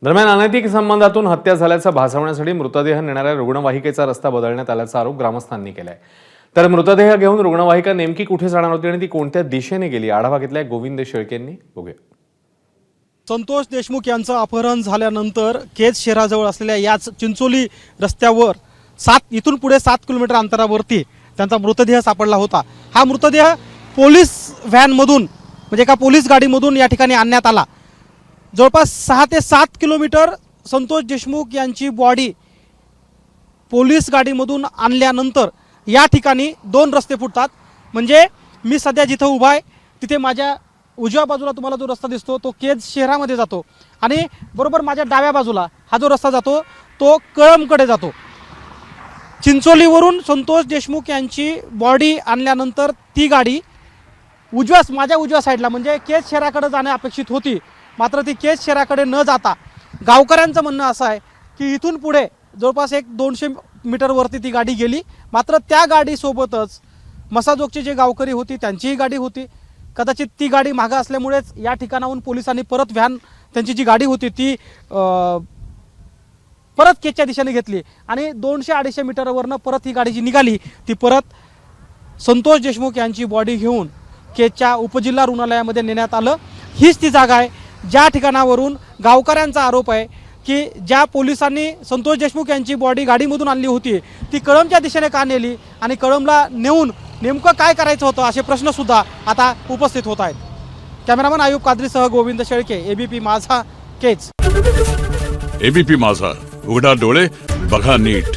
दरम्यान अनैतिक संबंधातून हत्या झाल्याचं भासवण्यासाठी मृतदेह नेणाऱ्या रुग्णवाहिकेचा रस्ता बदलण्यात आल्याचा आरोप ग्रामस्थांनी केलाय। तर मृतदेह घेऊन रुग्णवाहिका नेमकी कुठे जाणार होती आणि ती कोणत्या दिशेने गेली, आढावा घेतलाय गोविंद शेळकेंनी। बघूया। संतोष देशमुख यांचं अपहरण झाल्यानंतर केज शहराजवळ असलेल्या याच चिंचोली रस्त्यावर इथून पुढे 7 किलोमीटर अंतरावरती त्यांचा मृतदेह सापडला होता। हा मृतदेह पोलीस व्हॅनमधून म्हणजे एका पोलीस गाडीमधून या ठिकाणी आणण्यात आला। जवळपास 6 ते 7 किलोमीटर संतोष देशमुख यांची बॉडी पोलीस गाडीमधून आणल्यानंतर या ठिकाणी 2 रस्ते फुटतात। म्हणजे मी सध्या जिथं उभा आहे तिथे माझ्या उजव्या बाजूला तुम्हाला जो रस्ता दिसतो तो केज शहरामध्ये जातो आणि बरोबर माझ्या डाव्या बाजूला हा जो रस्ता जातो तो कळंबकडे जातो। चिंचोलीवरून संतोष देशमुख यांची बॉडी आणल्यानंतर ती गाडी माझ्या उजव्या साईडला म्हणजे केज शहराकडे जाणे अपेक्षित होती, मात्र ती केज शहराकडे न जाता गावकऱ्यांचं म्हणणं असं आहे की इथून पुढे जवळपास 200 मीटरवरती ती गाडी गेली। मात्र त्या गाडीसोबतच मसाजोगची जे गावकरी होती त्यांचीही गाडी होती। कदाचित ती गाडी मागं असल्यामुळेच या ठिकाणाहून पोलिसांनी परत व्हॅन त्यांची जी गाडी होती ती परत केजच्या दिशेने घेतली आणि 200-250 मीटरवरनं परत ही गाडी जी निघाली ती परत संतोष देशमुख यांची बॉडी घेऊन केजच्या उपजिल्हा रुग्णालयामध्ये नेण्यात आलं। हीच ती जागा आहे ज्या ठिकाणावरून गावकऱ्यांचा आरोप आहे की ज्या पोलिसांनी संतोष देशमुख यांची बॉडी गाडीमधून आणली होती ती कळंबच्या दिशेने का नेली आणि कळंबला नेऊन नेमकं काय करायचं होतं असे प्रश्नसुद्धा आता उपस्थित होत आहेत। कॅमेरामन आयुब कादरीसह गोविंद शेळके, एबीपी माझा, केज। एबीपी माझा, उघडा डोळे बघा नीट।